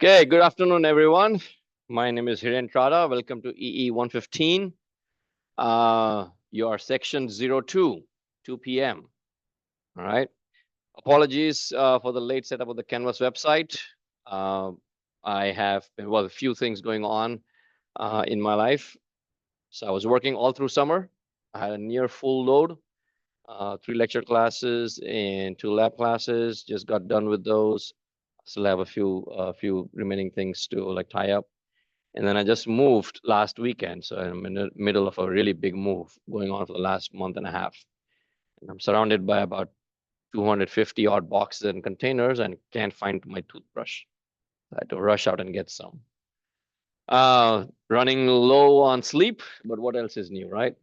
Okay, good afternoon, everyone. My name is Hiren Trada. Welcome to EE 115. Your section 02, 2 p.m. All right. Apologies for the late setup of the Canvas website. Uh, I have, well, a few things going on in my life. So I was working all through summer. I had a near full load, 3 lecture classes and 2 lab classes. Just got done with those. Still have a few remaining things to like tie up. And then I just moved last weekend. So I'm in the middle of a really big move going on for the last month and a half. And I'm surrounded by about 250 odd boxes and containers and can't find my toothbrush. I had to rush out and get some. Running low on sleep, but what else is new, right?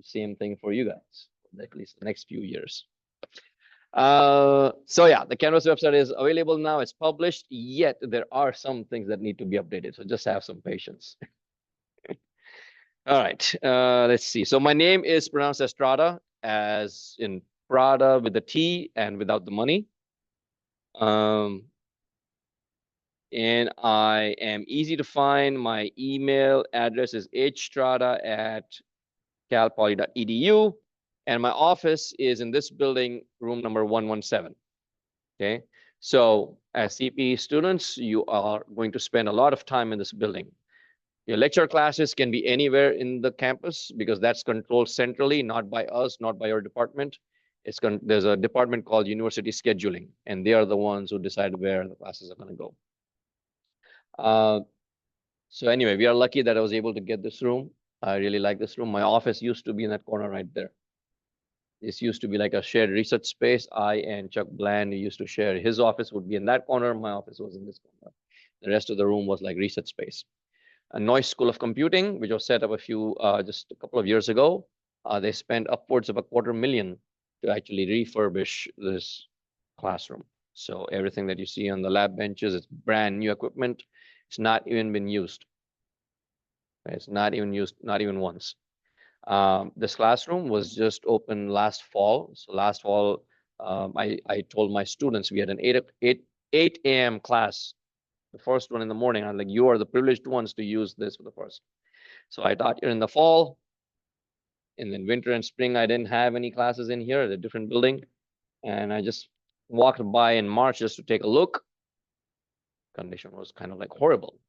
Same thing for you guys, at least the next few years. So yeah, the Canvas website is available now. It's published, yet there are some things that need to be updated. So just have some patience. All right, let's see. So my name is pronounced Estrada, as in Prada with the T and without the money. Um, and I am easy to find. My email address is hstrada@calpoly.edu. And my office is in this building, room number 117. Okay. So as CPE students, you are going to spend a lot of time in this building. Your lecture classes can be anywhere in the campus because that's controlled centrally, not by us, not by your department. There's a department called University Scheduling, and they are the ones who decide where the classes are going to go. So anyway, we are lucky that I was able to get this room. I really like this room. My office used to be in that corner right there. This used to be like a shared research space. I and Chuck Bland used to share. His office would be in that corner. My office was in this corner. The rest of the room was like research space. A Noise School of Computing, which was set up just a couple of years ago. They spent upwards of $250,000 to actually refurbish this classroom. So everything that you see on the lab benches, it's brand new equipment. It's not even been used. It's not even used, not even once. This classroom was just opened last fall. So last fall, I told my students we had an 8 a.m. class, the first one in the morning. I'm like, you are the privileged ones to use this for the first. So I taught here in the fall, and then winter and spring, I didn't have any classes in here at a different building. And I just walked by in March just to take a look. Condition was kind of like horrible.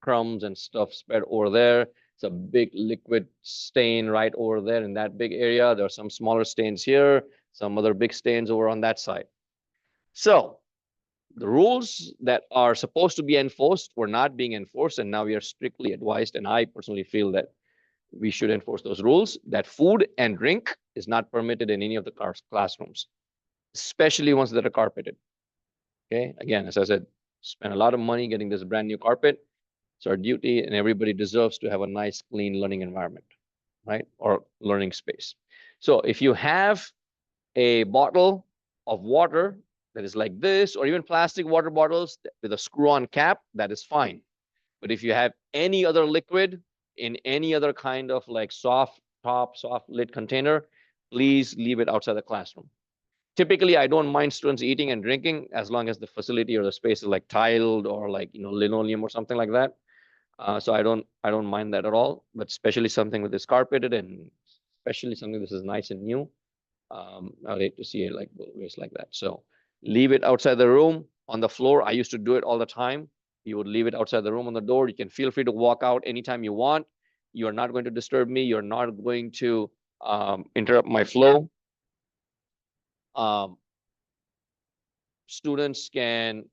Crumbs and stuff spread over there. It's a big liquid stain right over there in that big area. There are some smaller stains here, some other big stains over on that side. So the rules that are supposed to be enforced were not being enforced, and now we are strictly advised, and I personally feel that we should enforce those rules, that food and drink is not permitted in any of the classrooms, especially ones that are carpeted. Okay, again, as I said, spend a lot of money getting this brand new carpet. It's our duty, and everybody deserves to have a nice, clean learning environment, right? Or learning space. So if you have a bottle of water that is like this, or even plastic water bottles with a screw-on cap, that is fine. But if you have any other liquid in any other kind of like soft top, soft lid container, please leave it outside the classroom. Typically, I don't mind students eating and drinking as long as the facility or the space is like tiled or like linoleum or something like that. So I don't mind that at all. But especially something with this carpeted and especially something this is nice and new, I'd hate to see it like waste like that. So leave it outside the room on the floor. I used to do it all the time. You would leave it outside the room on the door. You can feel free to walk out anytime you want. You're not going to disturb me. You're not going to interrupt my flow. Um, Students can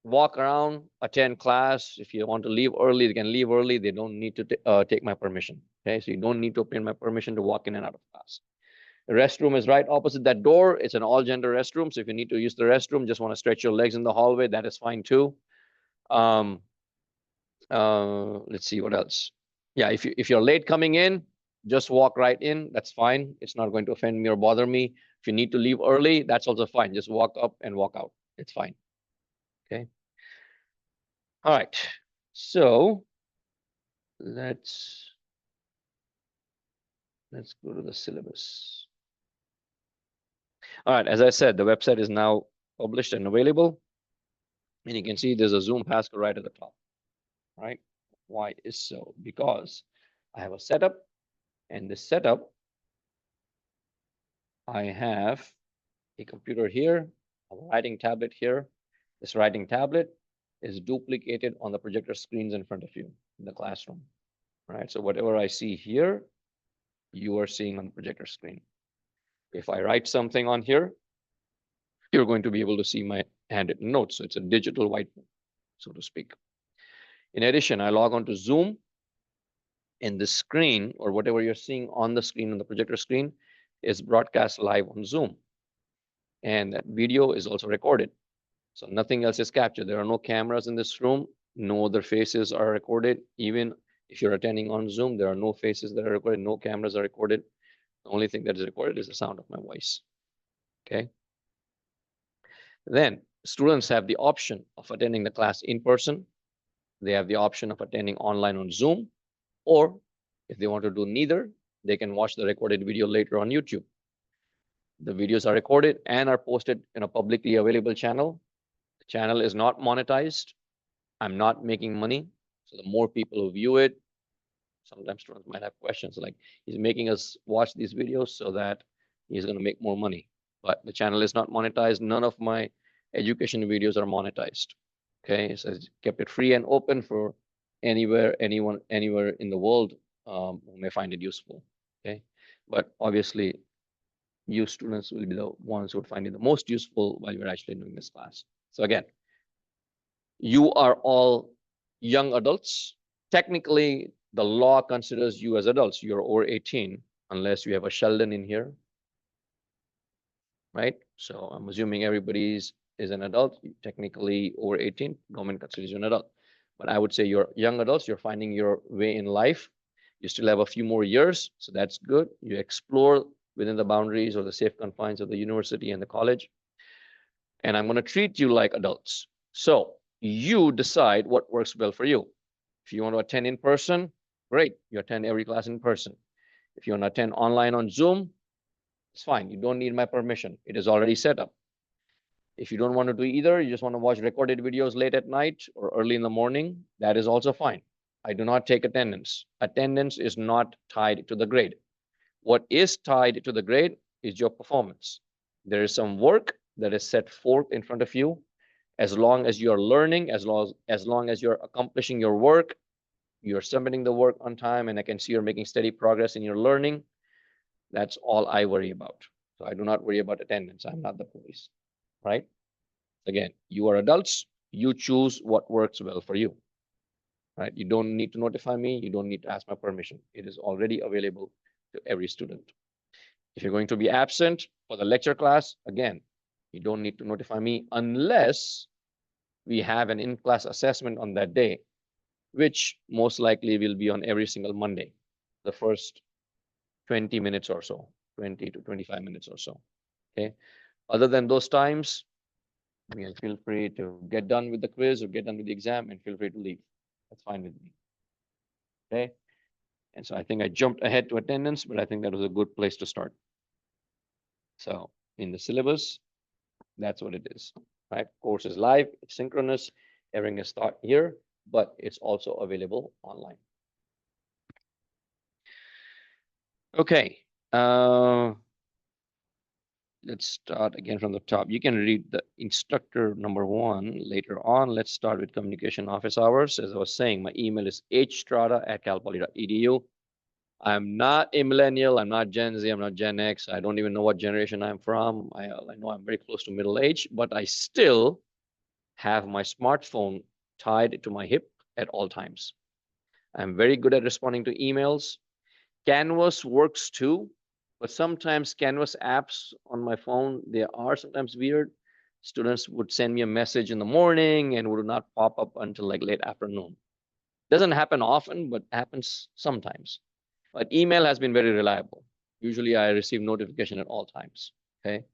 walk around, attend class. If you want to leave early, they can leave early. They don't need to take my permission. Okay, so you don't need to obtain my permission to walk in and out of class. The restroom is right opposite that door. It's an all-gender restroom. So if you need to use the restroom, just want to stretch your legs in the hallway, that is fine too. Um, let's see what else. Yeah, if you're late coming in, just walk right in. That's fine. It's not going to offend me or bother me. If you need to leave early, that's also fine. Just walk up and walk out. It's fine. Okay. All right. So let's go to the syllabus. All right. As I said, the website is now published and available. And you can see there's a Zoom passcode right at the top, right? Why is so? Because I have a setup, and this setup, I have a computer here, a writing tablet here. This writing tablet is duplicated on the projector screens in front of you in the classroom, right? So whatever I see here, you are seeing on the projector screen. If I write something on here, you're going to be able to see my handwritten notes. So it's a digital whiteboard, so to speak. In addition, I log on to Zoom, and the screen, or whatever you're seeing on the screen, on the projector screen, is broadcast live on Zoom. And that video is also recorded. So nothing else is captured. There are no cameras in this room. No other faces are recorded. Even if you're attending on Zoom, there are no faces that are recorded. No cameras are recorded. The only thing that is recorded is the sound of my voice. Okay. Then students have the option of attending the class in person. They have the option of attending online on Zoom, or if they want to do neither, they can watch the recorded video later on YouTube. The videos are recorded and are posted in a publicly available channel. The channel is not monetized. I'm not making money. So the more people who view it, sometimes students might have questions like, he's making us watch these videos so that he's going to make more money. But the channel is not monetized. None of my education videos are monetized. Okay, so I kept it free and open for anyone, anywhere in the world who may find it useful. Okay, but obviously, you students will be the ones who would find it the most useful while you're actually doing this class. So again, you are all young adults. Technically, the law considers you as adults. You're over 18, unless you have a Sheldon in here, right? So I'm assuming everybody's is an adult, technically over 18, government considers you an adult. But I would say you're young adults, you're finding your way in life. You still have a few more years, so that's good. You explore within the boundaries or the safe confines of the university and the college. And I'm going to treat you like adults. So you decide what works well for you. If you want to attend in person, great. You attend every class in person. If you want to attend online on Zoom, it's fine. You don't need my permission. It is already set up. If you don't want to do either, you just want to watch recorded videos late at night or early in the morning, that is also fine. I do not take attendance. Attendance is not tied to the grade. What is tied to the grade is your performance. There is some work that is set forth in front of you. As long as you're learning, as long as you're accomplishing your work, you're submitting the work on time, and I can see you're making steady progress in your learning, that's all I worry about. So I do not worry about attendance. I'm not the police, right? Again, you are adults. You choose what works well for you, right? You don't need to notify me. You don't need to ask my permission. It is already available to every student. If you're going to be absent for the lecture class, again, you don't need to notify me unless we have an in-class assessment on that day, which most likely will be on every single Monday, the first 20 minutes or so, 20 to 25 minutes or so. Okay. Other than those times, you can feel free to get done with the quiz or get done with the exam and feel free to leave. That's fine with me. Okay. And so I think I jumped ahead to attendance, but I think that was a good place to start. So in the syllabus, that's what it is, right? Course is live, it's synchronous, everything is taught here, but it's also available online. Okay. Let's start again from the top. You can read the instructor number 1 later on. Let's start with communication office hours. As I was saying, my email is hstrada@calpoly.edu. I'm not a millennial. I'm not Gen Z. I'm not Gen X. I don't even know what generation I'm from. I know I'm very close to middle age, but I still have my smartphone tied to my hip at all times. I'm very good at responding to emails. Canvas works too, but sometimes Canvas apps on my phone, they are sometimes weird. Students would send me a message in the morning and would not pop up until like late afternoon. Doesn't happen often, but happens sometimes. But email has been very reliable. Usually I receive notification at all times. Okay.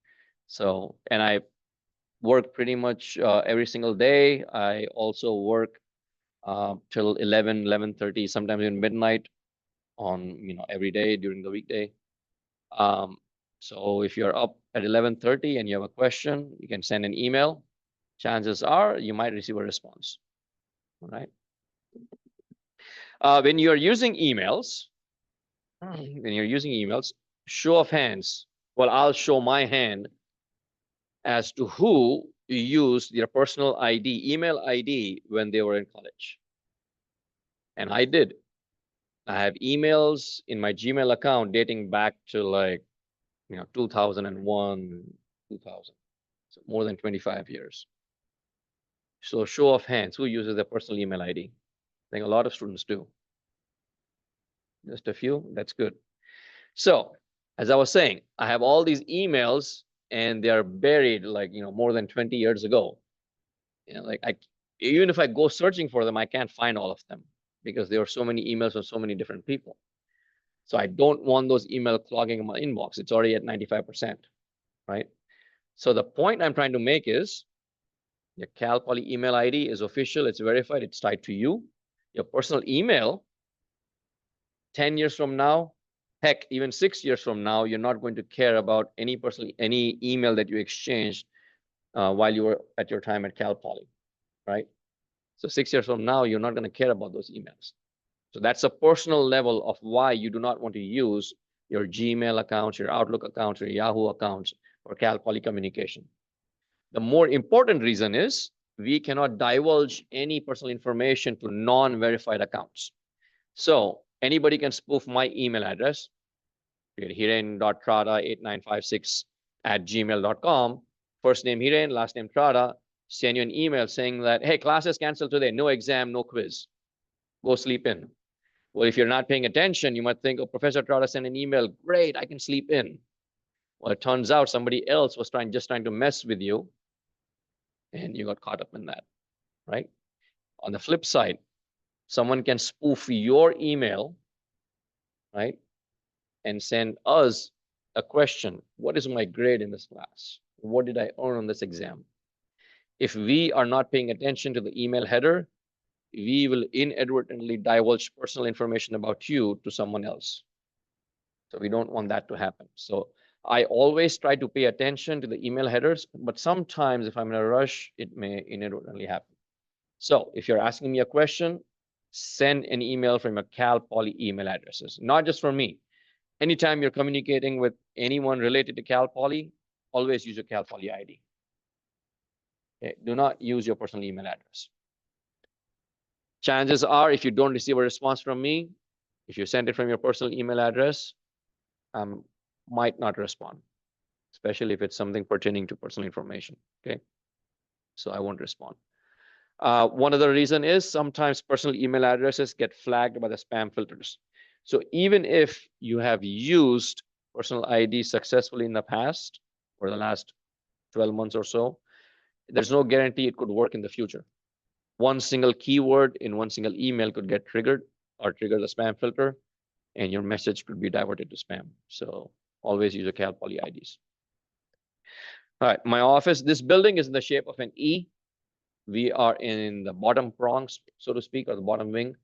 So, and I work pretty much every single day. I also work till 11, 11:30, sometimes in midnight on, every day during the weekday. So if you're up at 11:30 and you have a question, you can send an email chances are you might receive a response. All right. When you're using emails, show of hands. Well, I'll show my hand as to who used their personal ID, email ID when they were in college. And I did. I have emails in my Gmail account dating back to like, 2001, 2000. So more than 25 years. So show of hands, who uses their personal email ID? I think a lot of students do. Just a few, that's good. So as I was saying, I have all these emails and they are buried like, more than 20 years ago. Even if I go searching for them, I can't find all of them because there are so many emails from so many different people. So I don't want those emails clogging my inbox. It's already at 95%, right? So the point I'm trying to make is your Cal Poly email ID is official, it's verified, it's tied to you. Your personal email, 10 years from now, heck, even 6 years from now, you're not going to care about any email that you exchanged while you were at your time at Cal Poly, right? So 6 years from now, you're not going to care about those emails. So that's a personal level of why you do not want to use your Gmail accounts, your Outlook accounts, your Yahoo accounts for Cal Poly communication. The more important reason is we cannot divulge any personal information to non-verified accounts. So anybody can spoof my email address, hiren.trada8956@gmail.com. First name Hiren, last name Trada. Send you an email saying that, hey, class is canceled today, no exam, no quiz. Go sleep in. Well, if you're not paying attention, you might think, oh, Professor Trada sent an email. Great, I can sleep in. Well, it turns out somebody else was just trying to mess with you, and you got caught up in that, right? On the flip side, someone can spoof your email, right, and send us a question. What is my grade in this class? What did I earn on this exam? If we are not paying attention to the email header, we will inadvertently divulge personal information about you to someone else. So we don't want that to happen. So I always try to pay attention to the email headers, but sometimes if I'm in a rush, it may inadvertently happen. So if you're asking me a question, send an email from your Cal Poly email addresses, not just for me. Anytime you're communicating with anyone related to Cal Poly, always use your Cal Poly ID. Okay? Do not use your personal email address. Chances are, if you don't receive a response from me, if you send it from your personal email address, might not respond, especially if it's something pertaining to personal information. Okay, so I won't respond. One other reason is sometimes personal email addresses get flagged by the spam filters. So even if you have used personal ID successfully in the past or the last 12 months or so, there's no guarantee it could work in the future. One single keyword in one single email could get triggered or trigger the spam filter, and your message could be diverted to spam. So always use your Cal Poly IDs. All right, my office, this building is in the shape of an E. We are in the bottom prongs, so to speak, or the bottom wing.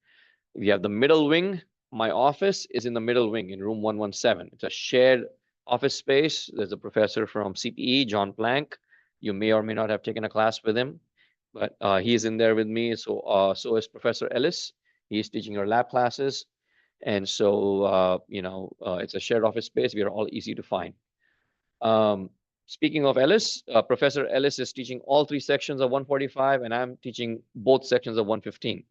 We have the middle wing. My office is in the middle wing in room 117. It's a shared office space. There's a professor from CPE, John Plank. You may or may not have taken a class with him, but he's in there with me. So is Professor Ellis. He's teaching our lab classes. And so, it's a shared office space. We are all easy to find. Speaking of Ellis, Professor Ellis is teaching all 3 sections of 145, and I'm teaching both sections of 115.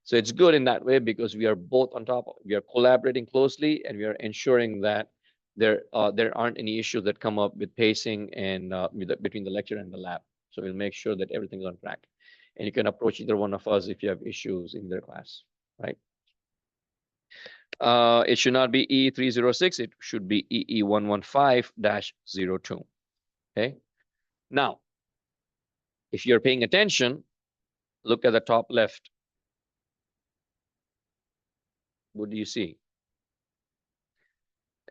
So it's good in that way because we are both on top. We are collaborating closely, and we are ensuring that there aren't any issues that come up with pacing and between the lecture and the lab. So we'll make sure that everything's on track. And you can approach either one of us if you have issues in their class, right? It should not be E306. It should be EE115-02. Okay. Now, if you're paying attention, look at the top left. What do you see?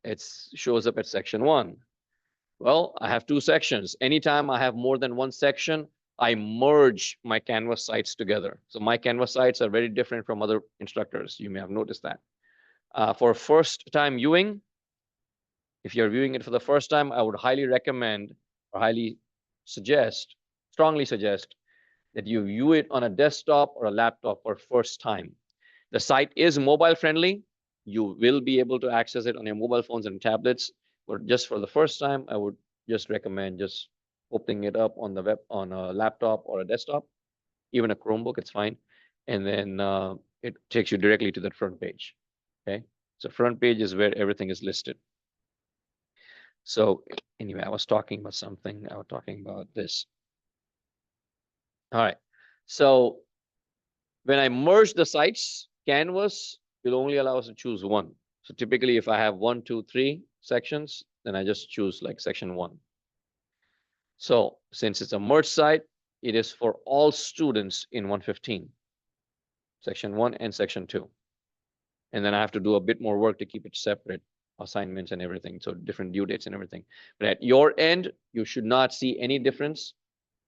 It shows up at section 1. Well, I have 2 sections. Anytime I have more than one section, I merge my Canvas sites together. So my Canvas sites are very different from other instructors. You may have noticed that. For first time viewing, if you're viewing it for the first time, I would highly recommend or strongly suggest that you view it on a desktop or a laptop for first time. The site is mobile friendly. You will be able to access it on your mobile phones and tablets, but just for the first time, I would just recommend just opening it up on the web on a laptop or a desktop, even a Chromebook, it's fine. And then it takes you directly to that front page. Okay, so front page is where everything is listed. So anyway, I was talking about something. I was talking about this. All right. So when I merge the sites, Canvas will only allow us to choose one. So typically, if I have 1, 2, 3 sections, then I just choose like section 1. So since it's a merged site, it is for all students in 115, section 1 and section 2. And then I have to do a bit more work to keep it separate, assignments and everything, so different due dates and everything. But at your end, you should not see any difference.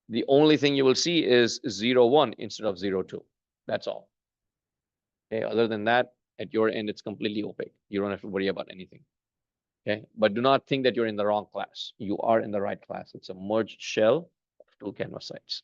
The only thing you will see is 01 instead of 02. That's all. Okay, other than that, at your end, it's completely opaque. You don't have to worry about anything. Okay, but do not think that you're in the wrong class. You are in the right class. It's a merged shell of 2 Canvas sites.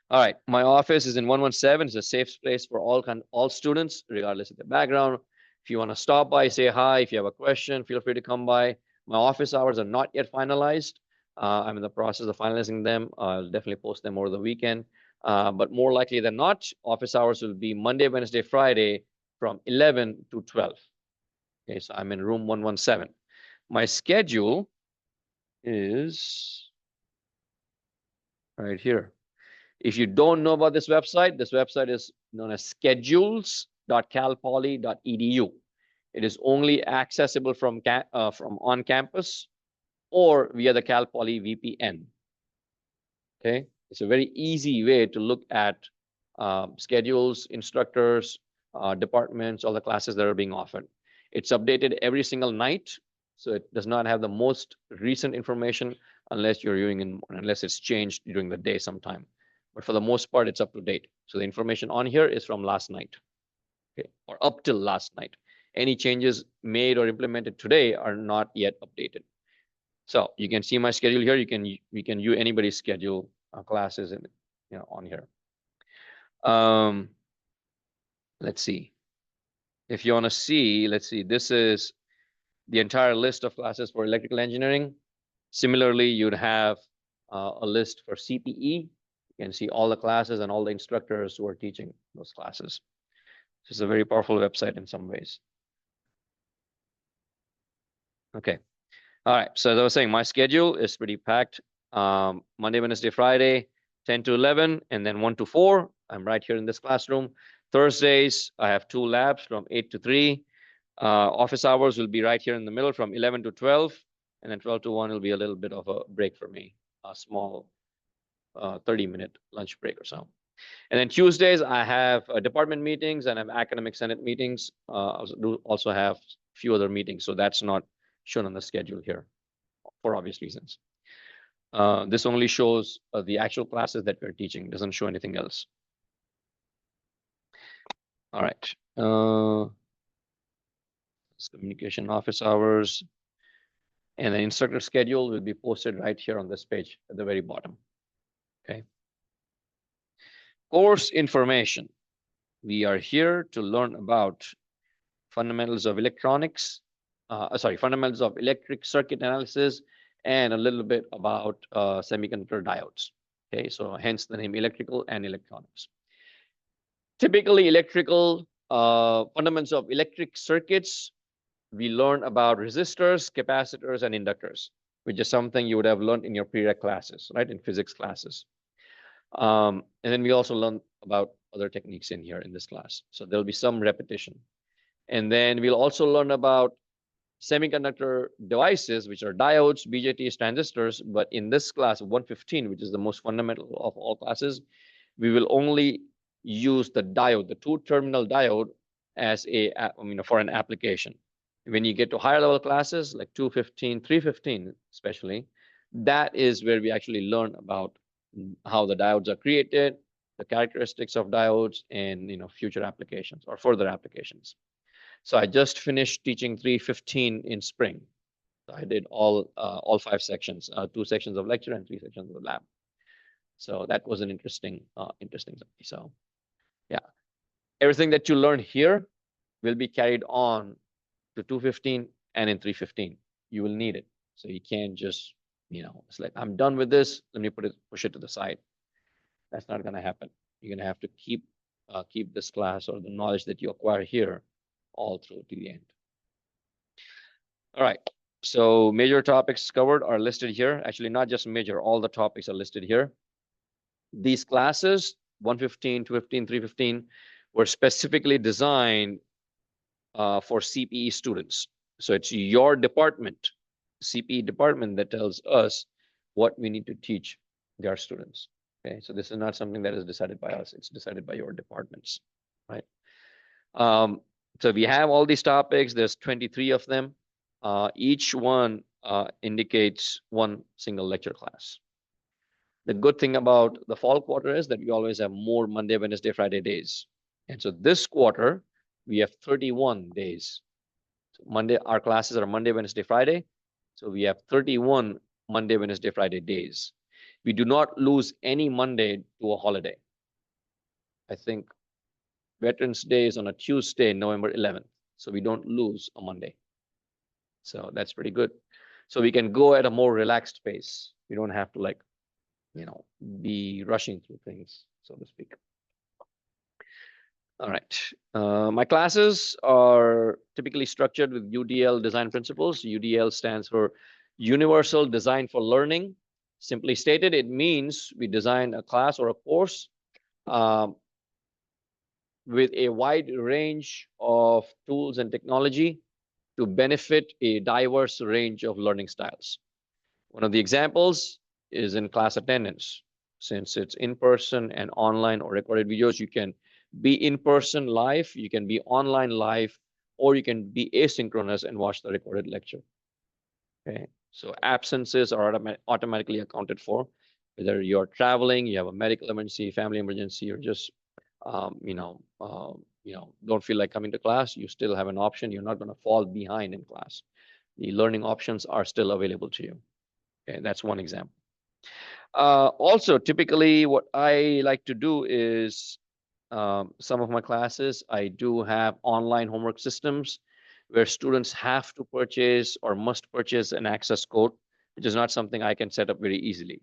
All right, my office is in 117. It's a safe place for all students, regardless of their background. If you want to stop by, say hi. If you have a question, feel free to come by. My office hours are not yet finalized. I'm in the process of finalizing them. I'll definitely post them over the weekend. But more likely than not, office hours will be Monday, Wednesday, Friday from 11 to 12. Okay, so I'm in room 117. My schedule is right here. If you don't know about this website is known as schedules.calpoly.edu. It is only accessible from on campus or via the Cal Poly VPN. Okay, it's a very easy way to look at schedules, instructors, departments, all the classes that are being offered. It's updated every single night, so it does not have the most recent information unless you're unless it's changed during the day sometime. But for the most part, it's up to date. So the information on here is from last night, okay, or up till last night. Any changes made or implemented today are not yet updated. So you can see my schedule here. We can view anybody's schedule, classes, and on here. Let's see. If you want to see, let's see. This is the entire list of classes for electrical engineering. Similarly, you'd have a list for CPE. You can see all the classes and all the instructors who are teaching those classes. This is a very powerful website in some ways. Okay. All right. So as I was saying, my schedule is pretty packed. Monday, Wednesday, Friday, 10 to 11, and then 1 to 4. I'm right here in this classroom. Thursdays, I have 2 labs from 8 to 3. Office hours will be right here in the middle from 11 to 12. And then 12 to 1 will be a little bit of a break for me, a small 30-minute lunch break or so. And then Tuesdays, I have department meetings and I have academic senate meetings. I also have a few other meetings, so that's not shown on the schedule here for obvious reasons. This only shows the actual classes that we're teaching, doesn't show anything else. All right. Communication office hours. And the instructor schedule will be posted right here on this page at the very bottom. Okay. Course information. We are here to learn about fundamentals of electronics, fundamentals of electric circuit analysis, and a little bit about semiconductor diodes. Okay, so hence the name electrical and electronics. Typically, electrical fundamentals of electric circuits, we learn about resistors, capacitors, and inductors, which is something you would have learned in your prereq classes, right, in physics classes. And then we also learn about other techniques in here in this class. So there'll be some repetition. And then we'll also learn about semiconductor devices, which are diodes, BJTs, transistors. But in this class 115, which is the most fundamental of all classes, we will only use the diode, the 2-terminal diode, as for an application. When you get to higher level classes like 215, 315 especially, that is where we actually learn about how the diodes are created, the characteristics of diodes, and future applications or further applications. So I just finished teaching 315 in spring. So I did all 5 sections, 2 sections of lecture and 3 sections of the lab. So that was an interesting. So yeah, everything that you learn here will be carried on to 215 and in 315. You will need it. So you can't just, it's like, I'm done with this. Let me push it to the side. That's not going to happen. You're going to have to keep this class or the knowledge that you acquire here all through to the end. All right. So major topics covered are listed here. Actually, not just major, all the topics are listed here. These classes, 115, 215, 315, were specifically designed for CPE students. So it's your department, CPE department, that tells us what we need to teach their students. Okay, so this is not something that is decided by us. It's decided by your departments, right? So we have all these topics. There's 23 of them. Each one indicates one single lecture class. The good thing about the fall quarter is that we always have more Monday, Wednesday, Friday days. And so this quarter, we have 31 days. So Monday, our classes are Monday, Wednesday, Friday. So we have 31 Monday, Wednesday, Friday days. We do not lose any Monday to a holiday. I think Veterans Day is on a Tuesday, November 11th. So we don't lose a Monday. So that's pretty good. So we can go at a more relaxed pace. We don't have to be rushing through things, so to speak. All right. My classes are typically structured with UDL design principles. UDL stands for Universal Design for Learning. Simply stated, it means we design a class or a course with a wide range of tools and technology to benefit a diverse range of learning styles. One of the examples is in class attendance. Since it's in person and online or recorded videos, you can be in person live, you can be online live, or you can be asynchronous and watch the recorded lecture. Okay, so absences are automatically accounted for, whether you're traveling, you have a medical emergency, family emergency, or just don't feel like coming to class, you still have an option. You're not going to fall behind in class. The learning options are still available to you. Okay, that's one example. Also, typically, what I like to do is some of my classes, I do have online homework systems where students have to purchase or must purchase an access code, which is not something I can set up very easily.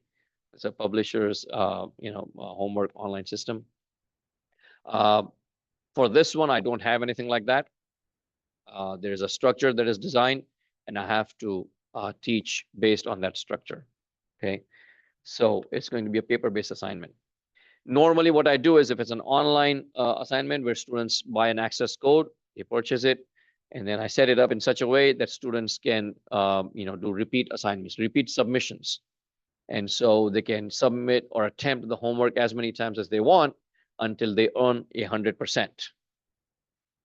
It's a publisher's, homework online system. For this one, I don't have anything like that. There's a structure that is designed, and I have to teach based on that structure. Okay, so it's going to be a paper-based assignment. Normally, what I do is if it's an online assignment where students buy an access code, they purchase it, and then I set it up in such a way that students can, do repeat assignments, repeat submissions. And so they can submit or attempt the homework as many times as they want until they earn 100%.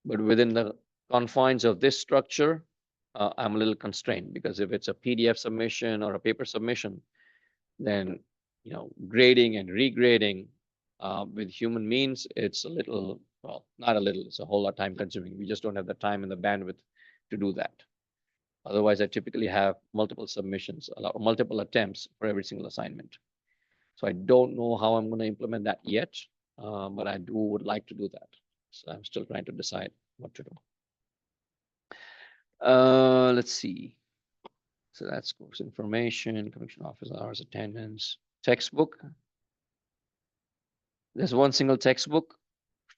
But within the confines of this structure, I'm a little constrained, because if it's a PDF submission or a paper submission, then grading and regrading with human means, it's a little, well, not a little, it's a whole lot time consuming. We just don't have the time and the bandwidth to do that. Otherwise, I typically have multiple submissions, multiple attempts for every single assignment. So I don't know how I'm going to implement that yet, but I would like to do that. So I'm still trying to decide what to do. Let's see. So that's course information, commission office hours, attendance, textbook. There's one single textbook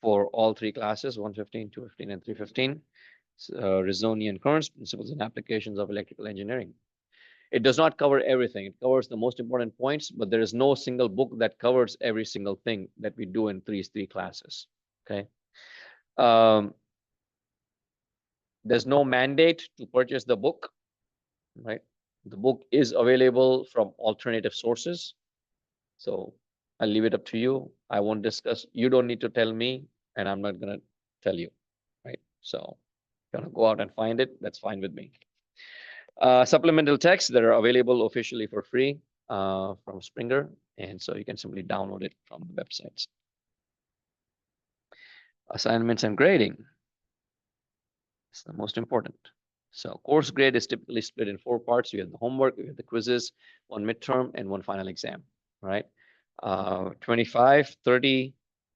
for all three classes, 115, 215, and 315. Resonian Currents, Principles and Applications of Electrical Engineering. It does not cover everything. It covers the most important points, but there is no single book that covers every single thing that we do in these three classes. Okay. There's no mandate to purchase the book, right? The book is available from alternative sources. So I'll leave it up to you. I won't discuss. You don't need to tell me, and I'm not going to tell you, right? So if you want to go out and find it, that's fine with me. Supplemental texts that are available officially for free from Springer. And so you can simply download it from the websites. Assignments and grading. It's the most important. So course grade is typically split in 4 parts. You have the homework, you have the quizzes, one midterm, and one final exam, right? 25, 30,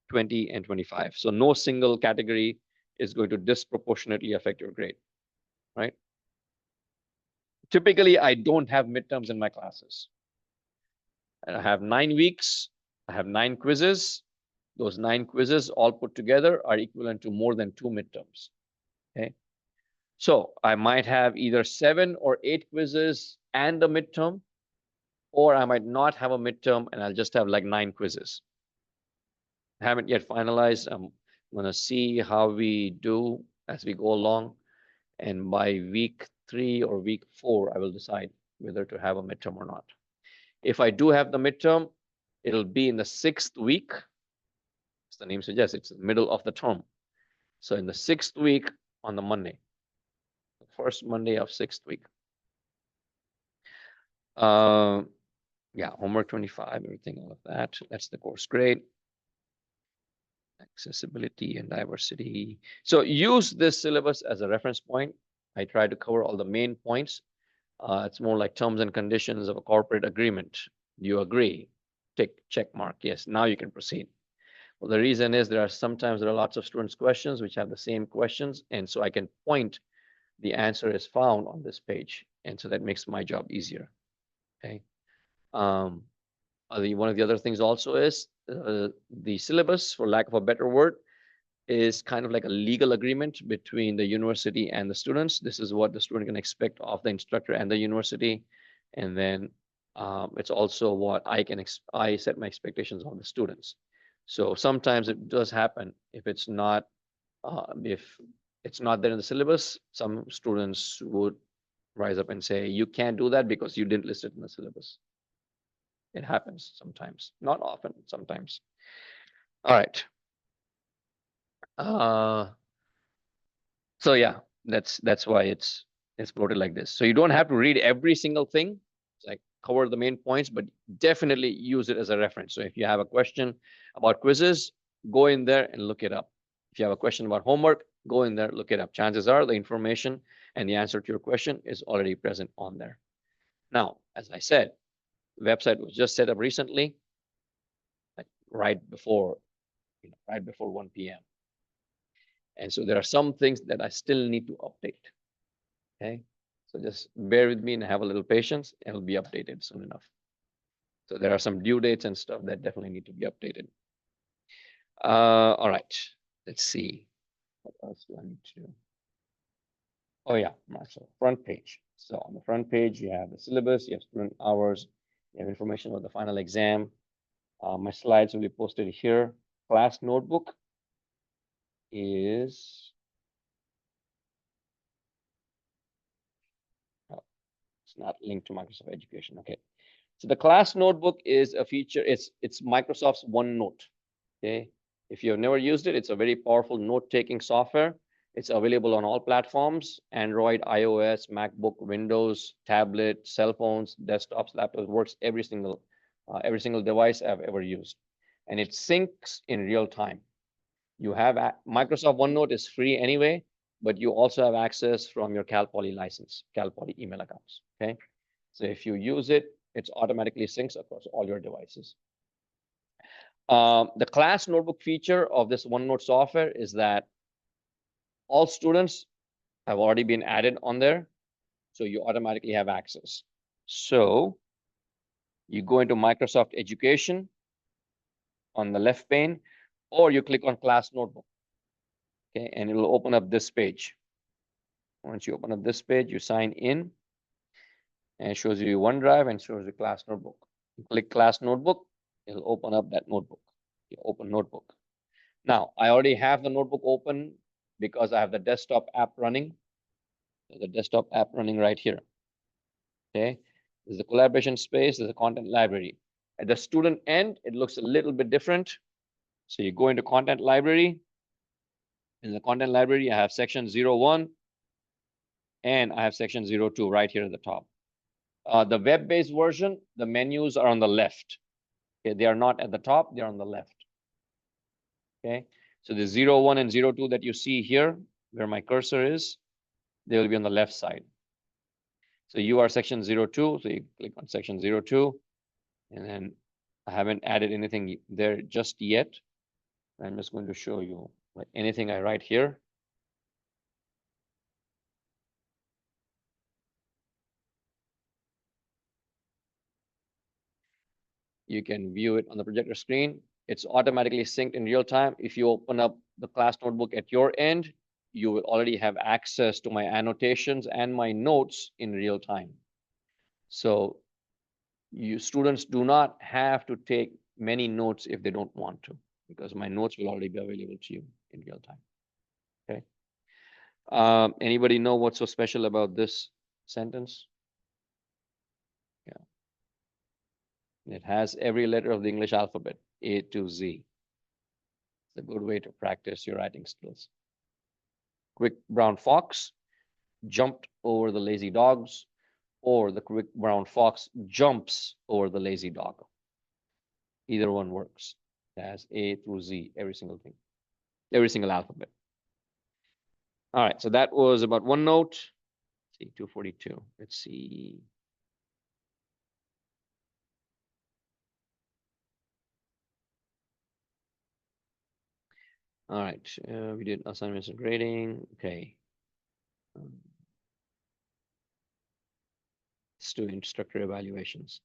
20, and 25. So no single category is going to disproportionately affect your grade, right? Typically, I don't have midterms in my classes. And I have 9 weeks. I have 9 quizzes. Those 9 quizzes all put together are equivalent to more than 2 midterms. Okay. So I might have either 7 or 8 quizzes and a midterm, or I might not have a midterm and I'll just have like 9 quizzes. I haven't yet finalized. I'm going to see how we do as we go along. And by week 3 or week 4, I will decide whether to have a midterm or not. If I do have the midterm, it'll be in the 6th week. As the name suggests, it's the middle of the term. So in the 6th week on the Monday, the first Monday of 6th week. Yeah, homework 25, everything, all of that. That's the course grade. Accessibility and diversity. So use this syllabus as a reference point. I try to cover all the main points. It's more like terms and conditions of a corporate agreement. You agree? Check mark. Yes, now you can proceed. Well, the reason is there are lots of students' questions which have the same questions, and so I can point the answer is found on this page, and so that makes my job easier. Okay. One of the other things also is the syllabus, for lack of a better word, is kind of like a legal agreement between the university and the students. This is what the student can expect of the instructor and the university. And then it's also what I set my expectations on the students. So sometimes it does happen if it's not there in the syllabus, some students would rise up and say, you can't do that because you didn't list it in the syllabus. It happens sometimes, not often, sometimes. All right. So yeah, that's why it's floated like this. So you don't have to read every single thing. It's like cover the main points, but definitely use it as a reference. So if you have a question about quizzes, go in there and look it up. If you have a question about homework, go in there, look it up. Chances are the information and the answer to your question is already present on there. Now, as I said, the website was just set up recently, like right before 1 p.m. And so there are some things that I still need to update. Okay, so just bear with me and have a little patience. It'll be updated soon enough. So there are some due dates and stuff that definitely need to be updated. All right, let's see. What else do I need to do? Oh yeah, so front page. So on the front page, you have the syllabus, you have student hours, you have information about the final exam. My slides will be posted here. Class notebook is, oh, it's not linked to Microsoft Education. Okay. So the class notebook is a feature, it's Microsoft's OneNote. Okay. If you have never used it, it's a very powerful note-taking software. It's available on all platforms: Android, iOS, MacBook, Windows, tablet, cell phones, desktops, laptops. Works every single device I've ever used, and it syncs in real time. You have Microsoft OneNote is free anyway, but you also have access from your Cal Poly license, Cal Poly email accounts. Okay, so if you use it, it's automatically syncs across all your devices. The class notebook feature of this OneNote software is that all students have already been added on there, so you automatically have access. So you go into Microsoft Education on the left pane, or you click on class notebook. Okay, and it will open up this page. Once you open up this page, you sign in, and it shows you OneDrive and shows you class notebook. You click class notebook, it'll open up that notebook. You open notebook. Now, I already have the notebook open because I have the desktop app running. There's a desktop app running right here. Okay, there's the collaboration space, there's a content library. At the student end, it looks a little bit different. So you go into content library. In the content library, I have section 01 and I have section 02 right here at the top. The web-based version, the menus are on the left. Okay, they are not at the top, they're on the left. Okay, so the 01 and 02 that you see here, where my cursor is, they will be on the left side. So you are section 02, so you click on section 02, and then I haven't added anything there just yet. I'm just going to show you, like anything I write here. You can view it on the projector screen. It's automatically synced in real time. If you open up the class notebook at your end, you will already have access to my annotations and my notes in real time. So you students do not have to take many notes if they don't want to, because my notes will already be available to you in real time. Okay. Anybody know what's so special about this sentence? Yeah. It has every letter of the English alphabet, A to Z. It's a good way to practice your writing skills. Quick brown fox jumped over the lazy dogs, or the quick brown fox jumps over the lazy dog. Either one works. It has A through Z, every single thing, every single alphabet. All right, so that was about one note. Let's see, 242. Let's see. All right, we did assignments and grading. Okay. Let's do instructor evaluations.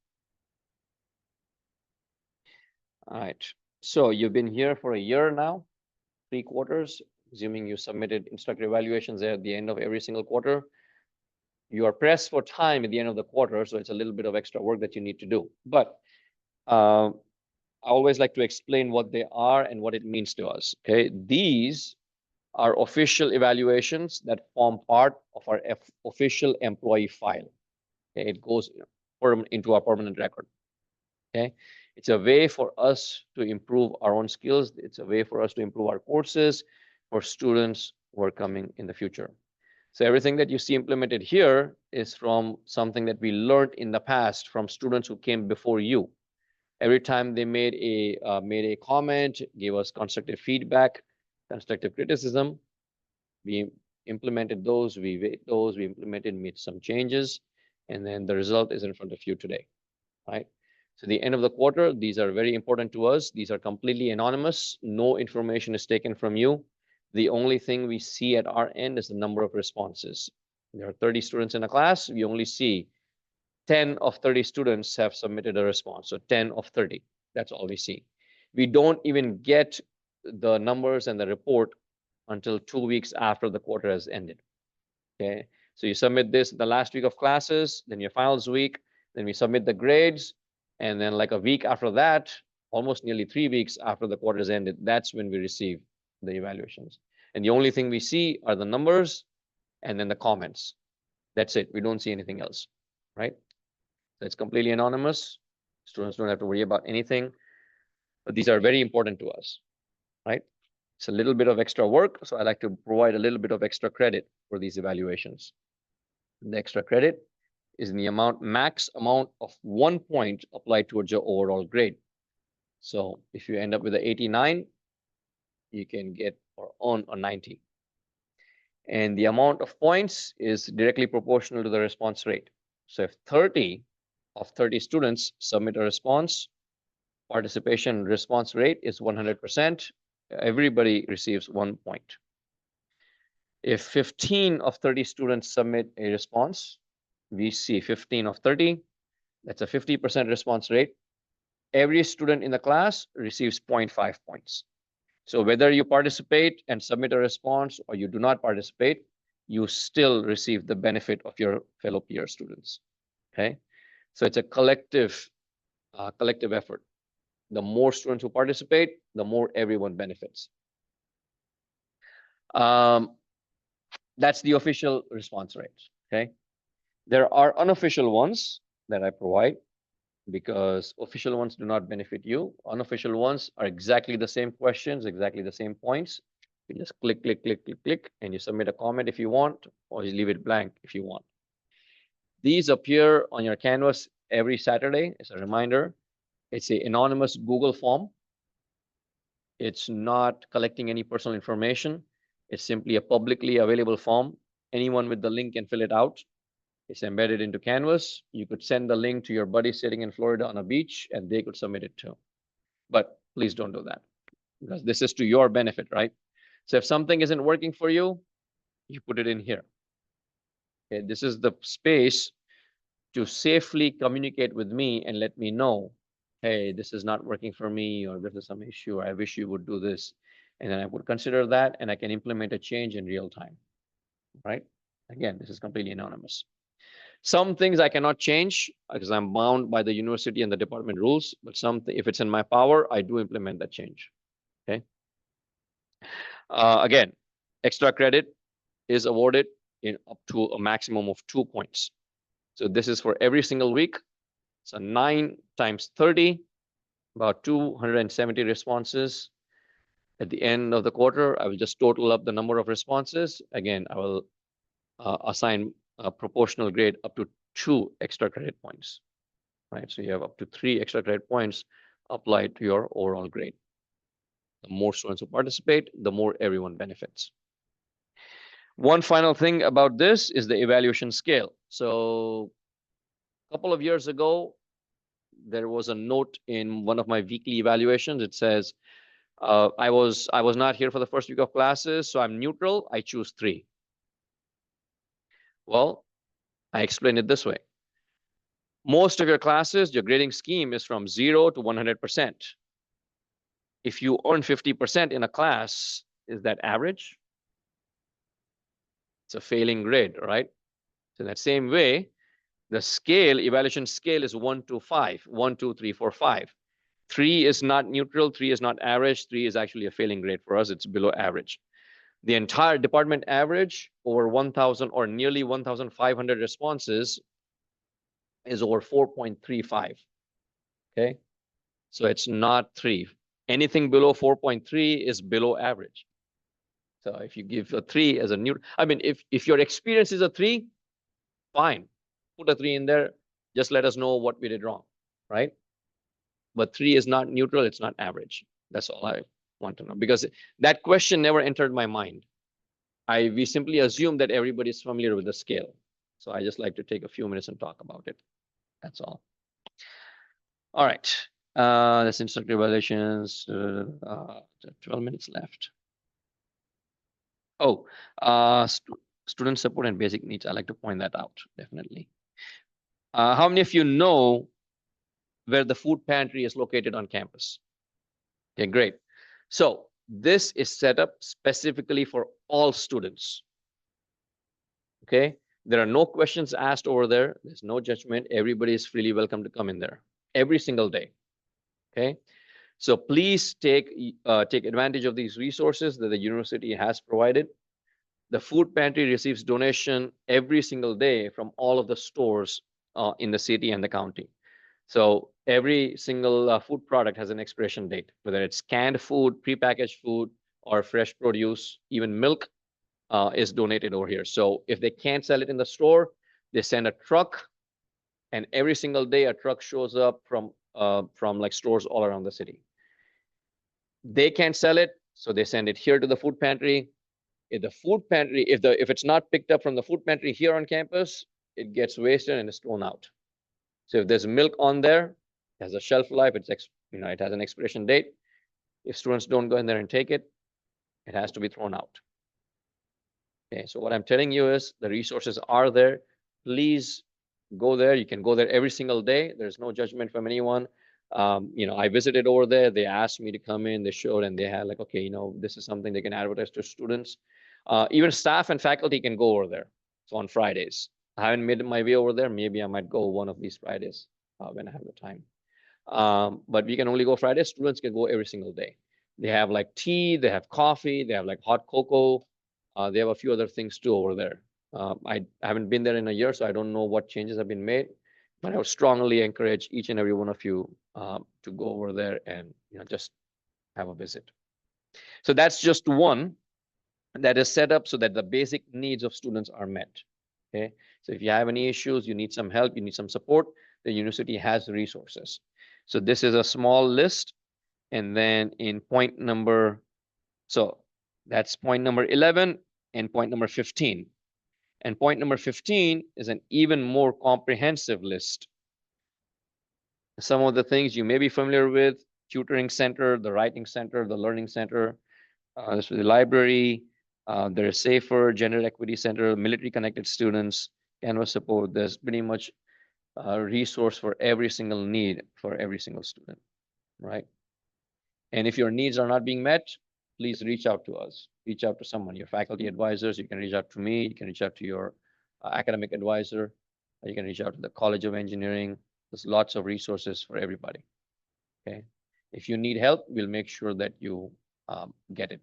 All right, so you've been here for a year now, 3 quarters, assuming you submitted instructor evaluations there at the end of every single quarter. You are pressed for time at the end of the quarter, so it's a little bit of extra work that you need to do. But I always like to explain what they are and what it means to us. Okay, these are official evaluations that form part of our official employee file. Okay, it goes into our permanent record. Okay, it's a way for us to improve our own skills. It's a way for us to improve our courses for students who are coming in the future. So everything that you see implemented here is from something that we learned in the past from students who came before you. Every time they made a comment, gave us constructive feedback, constructive criticism, we implemented those, we weighed those, we implemented, made some changes, and then the result is in front of you today, right? So the end of the quarter, these are very important to us. These are completely anonymous. No information is taken from you. The only thing we see at our end is the number of responses. There are 30 students in a class. We only see 10 of 30 students have submitted a response. So 10 of 30, that's all we see. We don't even get the numbers and the report until 2 weeks after the quarter has ended. Okay, so you submit this the last week of classes, then your finals week, then we submit the grades, and then like a week after that, almost nearly 3 weeks after the quarter is ended, that's when we receive the evaluations. And the only thing we see are the numbers and then the comments. That's it. We don't see anything else, right? So it's completely anonymous. Students don't have to worry about anything, but these are very important to us, right? It's a little bit of extra work, so I like to provide a little bit of extra credit for these evaluations. The extra credit is in the max amount of 1 point applied towards your overall grade. So if you end up with an 89, you can get or earn a 90. And the amount of points is directly proportional to the response rate. So if 30 of 30 students submit a response, participation response rate is 100%. Everybody receives 1 point. If 15 of 30 students submit a response, we see 15 of 30, that's a 50% response rate. Every student in the class receives 0.5 points. So whether you participate and submit a response or you do not participate, you still receive the benefit of your fellow peer students. Okay, so it's a collective effort. The more students who participate, the more everyone benefits. That's the official response rates. Okay, there are unofficial ones that I provide because official ones do not benefit you. Unofficial ones are exactly the same questions, exactly the same points. You just click, click, click, click, click, and you submit a comment if you want, or you leave it blank if you want. These appear on your Canvas every Saturday as a reminder. It's an anonymous Google form. It's not collecting any personal information. It's simply a publicly available form. Anyone with the link can fill it out. It's embedded into Canvas. You could send the link to your buddy sitting in Florida on a beach, and they could submit it too. But please don't do that, because this is to your benefit, right? So if something isn't working for you, you put it in here. Okay, this is the space to safely communicate with me and let me know, hey, this is not working for me, or this is some issue, or I wish you would do this. And then I would consider that, and I can implement a change in real time, right? Again, this is completely anonymous. Some things I cannot change because I'm bound by the university and the department rules, but something, if it's in my power, I do implement that change, okay? Again, extra credit is awarded in up to a maximum of 2 points. So this is for every single week. So 9 times 30, about 270 responses. At the end of the quarter, I will just total up the number of responses. Again, I will assign a proportional grade up to 2 extra credit points, right? So you have up to 3 extra credit points applied to your overall grade. The more students who participate, the more everyone benefits. One final thing about this is the evaluation scale. So a couple of years ago, there was a note in one of my weekly evaluations. It says, I was not here for the first week of classes, so I'm neutral. I choose 3. Well, I explained it this way. Most of your classes, your grading scheme is from 0 to 100%. If you earn 50% in a class, is that average? It's a failing grade, right? So in that same way, the scale, evaluation scale is 1 to 5, 1, 2, 3, 4, 5. 3 is not neutral, 3 is not average, 3 is actually a failing grade for us, it's below average. The entire department average over 1,000 or nearly 1,500 responses is over 4.35, okay? So it's not 3. Anything below 4.3 is below average. So if you give a 3 as a neutral, I mean, if your experience is a 3, fine, put a 3 in there, just let us know what we did wrong, right? But 3 is not neutral, it's not average. That's all I want to know, because that question never entered my mind. We simply assume that everybody's familiar with the scale. So I just like to take a few minutes and talk about it. That's all. All right. That's instructor evaluations. 12 minutes left. Oh, student support and basic needs. I like to point that out, definitely. How many of you know where the food pantry is located on campus? Okay, great. So this is set up specifically for all students. Okay, there are no questions asked over there. There's no judgment. Everybody is freely welcome to come in there every single day. Okay, so please take advantage of these resources that the university has provided. The food pantry receives donation every single day from all of the stores in the city and the county. So every single food product has an expiration date, whether it's canned food, prepackaged food, or fresh produce, even milk is donated over here. So if they can't sell it in the store, they send a truck, and every single day a truck shows up from like stores all around the city. They can't sell it, so they send it here to the food pantry. If the food pantry, if it's not picked up from the food pantry here on campus, it gets wasted and is thrown out. So if there's milk on there, it has a shelf life, it has an expiration date. If students don't go in there and take it, it has to be thrown out. Okay, so what I'm telling you is the resources are there. Please go there. You can go there every single day. There's no judgment from anyone. I visited over there. They asked me to come in. They showed, and they had like, okay, this is something they can advertise to students. Even staff and faculty can go over there. So on Fridays, I haven't made my way over there. Maybe I might go one of these Fridays when I have the time. But we can only go Fridays. Students can go every single day. They have like tea, they have coffee, they have like hot cocoa. They have a few other things too over there. I haven't been there in a year, so I don't know what changes have been made. But I would strongly encourage each and every one of you to go over there and just have a visit. So that's just one that is set up so that the basic needs of students are met. Okay, so if you have any issues, you need some help, you need some support, the university has resources. So this is a small list, and then in point number, so that's point number 11 and point number 15. And point number 15 is an even more comprehensive list. Some of the things you may be familiar with: tutoring center, the writing center, the learning center, this is the library, there's safer, gender equity center, military connected students, Canvas support. There's pretty much a resource for every single need for every single student, right? And if your needs are not being met, please reach out to us. Reach out to someone, your faculty advisors. You can reach out to me. You can reach out to your academic advisor. You can reach out to the College of Engineering. There's lots of resources for everybody. Okay. If you need help, we'll make sure that you get it.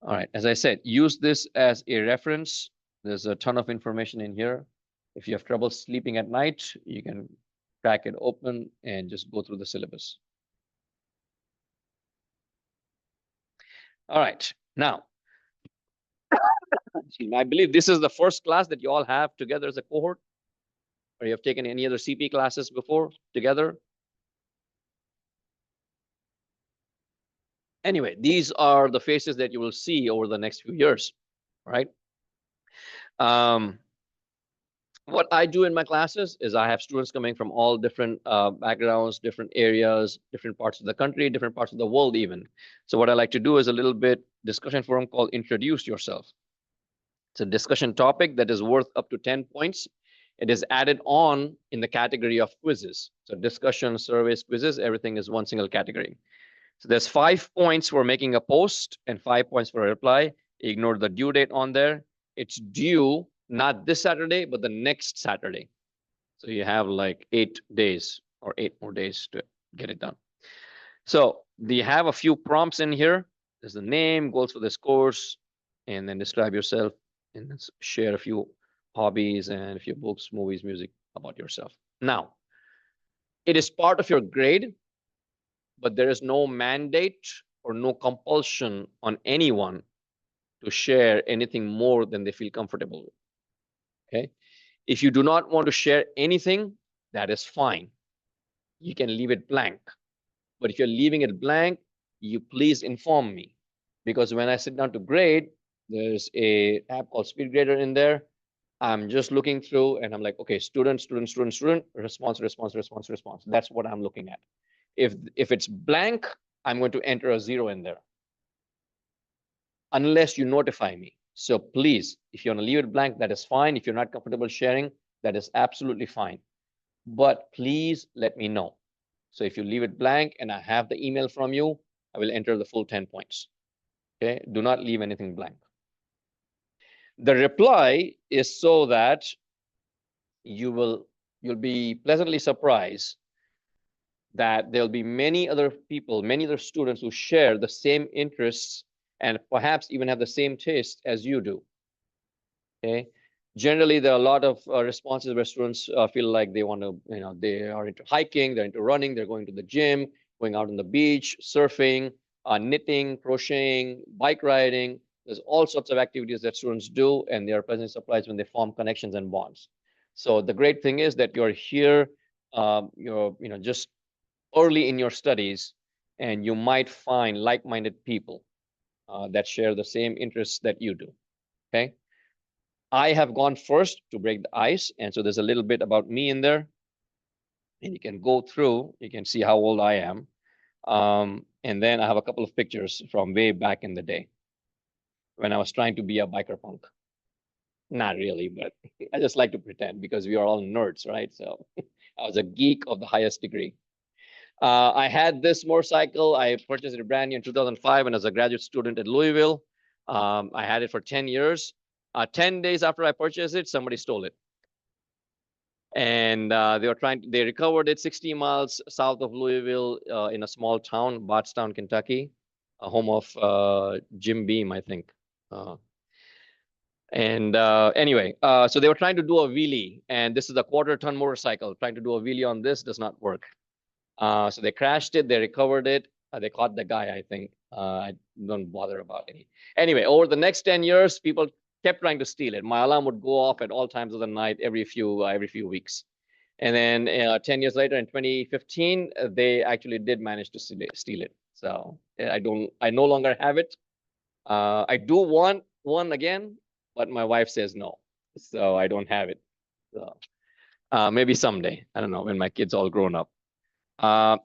All right. As I said, use this as a reference. There's a ton of information in here. If you have trouble sleeping at night, you can crack it open and just go through the syllabus. All right. Now, I believe this is the first class that you all have together as a cohort, or you have taken any other CP classes before together. Anyway, these are the faces that you will see over the next few years, right? What I do in my classes is I have students coming from all different backgrounds, different areas, different parts of the country, different parts of the world even. So what I like to do is a little bit discussion forum called Introduce Yourself. It's a discussion topic that is worth up to 10 points. It is added on in the category of quizzes. So discussion, surveys, quizzes, everything is one single category. So there's 5 points for making a post and 5 points for a reply. Ignore the due date on there. It's due not this Saturday, but the next Saturday. So you have like 8 days or 8 more days to get it done. So you have a few prompts in here. There's the name, goals for this course, and then describe yourself and share a few hobbies and a few books, movies, music about yourself. Now, it is part of your grade, but there is no mandate or no compulsion on anyone to share anything more than they feel comfortable with. Okay. If you do not want to share anything, that is fine. You can leave it blank. But if you're leaving it blank, you please inform me. Because when I sit down to grade, there's a tab called Speed Grader in there. I'm just looking through and I'm like, okay, student, student, student, student, response, response, response, response. That's what I'm looking at. If it's blank, I'm going to enter a 0 in there. Unless you notify me. So please, if you want to leave it blank, that is fine. If you're not comfortable sharing, that is absolutely fine. But please let me know. So if you leave it blank and I have the email from you, I will enter the full 10 points. Okay, do not leave anything blank. The reply is so that you'll be pleasantly surprised that there'll be many other people, many other students who share the same interests and perhaps even have the same taste as you do. Okay. Generally, there are a lot of responses where students feel like they want to, they are into hiking, they're into running, they're going to the gym, going out on the beach, surfing, knitting, crocheting, bike riding. There's all sorts of activities that students do, and they are pleasantly surprised when they form connections and bonds. So the great thing is that you're here, you're just early in your studies, and you might find like-minded people that share the same interests that you do. Okay. I have gone first to break the ice. And so there's a little bit about me in there. And you can go through, you can see how old I am. And then I have a couple of pictures from way back in the day when I was trying to be a biker punk. Not really, but I just like to pretend because we are all nerds, right? So I was a geek of the highest degree. I had this motorcycle. I purchased it brand new in 2005 when I was a graduate student at Louisville. I had it for 10 years. 10 days after I purchased it, somebody stole it. And they recovered it 60 miles south of Louisville in a small town, Bardstown, Kentucky, a home of Jim Beam, I think. Anyway, so they were trying to do a wheelie, and this is a quarter-ton motorcycle. Trying to do a wheelie on this does not work. So they crashed it, they recovered it, they caught the guy, I think. I don't bother about it. Anyway, over the next 10 years, people kept trying to steal it. My alarm would go off at all times of the night, every few weeks. And then 10 years later, in 2015, they actually did manage to steal it. So I no longer have it. I do want one again, but my wife says no, so I don't have it. So maybe someday. I don't know when my kids all grown up.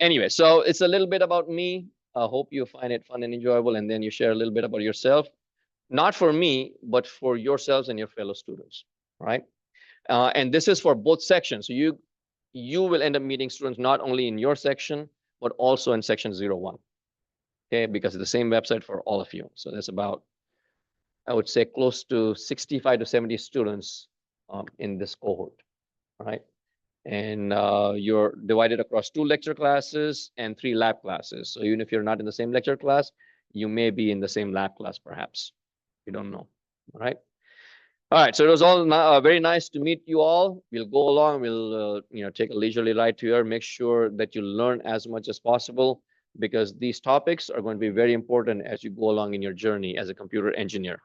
Anyway, so it's a little bit about me. I hope you find it fun and enjoyable, and then you share a little bit about yourself, not for me, but for yourselves and your fellow students, right? And this is for both sections. So you will end up meeting students not only in your section, but also in section 01. Okay, because it's the same website for all of you. So that's about, I would say, close to 65 to 70 students in this cohort, right? And you're divided across 2 lecture classes and 3 lab classes. So even if you're not in the same lecture class, you may be in the same lab class, perhaps. You don't know, all right? All right, so it was all very nice to meet you all. We'll go along, we'll take a leisurely ride here, make sure that you learn as much as possible, because these topics are going to be very important as you go along in your journey as a computer engineer.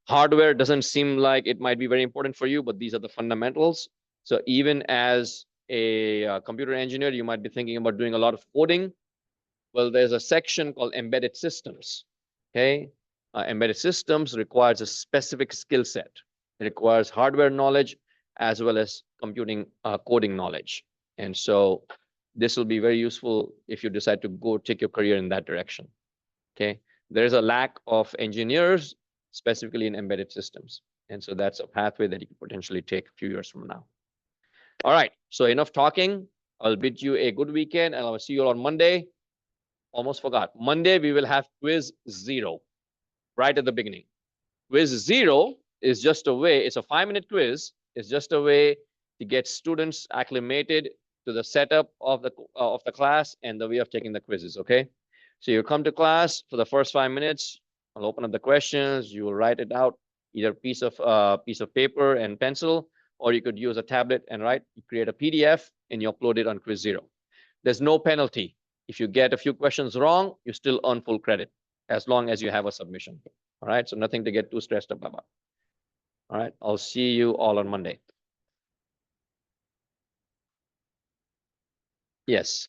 Hardware doesn't seem like it might be very important for you, but these are the fundamentals. So even as a computer engineer, you might be thinking about doing a lot of coding. Well, there's a section called embedded systems. Okay, embedded systems requires a specific skill set. It requires hardware knowledge as well as computing coding knowledge. And so this will be very useful if you decide to go take your career in that direction. Okay, there's a lack of engineers, specifically in embedded systems. And so that's a pathway that you could potentially take a few years from now. All right, so enough talking. I'll bid you a good weekend, and I'll see you all on Monday. Almost forgot. Monday, we will have quiz 0 right at the beginning. Quiz 0 is just a way, it's a 5-minute quiz. It's just a way to get students acclimated to the setup of the class and the way of taking the quizzes, okay? So you come to class for the first 5 minutes. I'll open up the questions. You will write it out, either piece of paper and pencil, or you could use a tablet and write. You create a PDF and you upload it on quiz 0. There's no penalty. If you get a few questions wrong, you still earn full credit as long as you have a submission. All right, so nothing to get too stressed up about. All right, I'll see you all on Monday. Yes.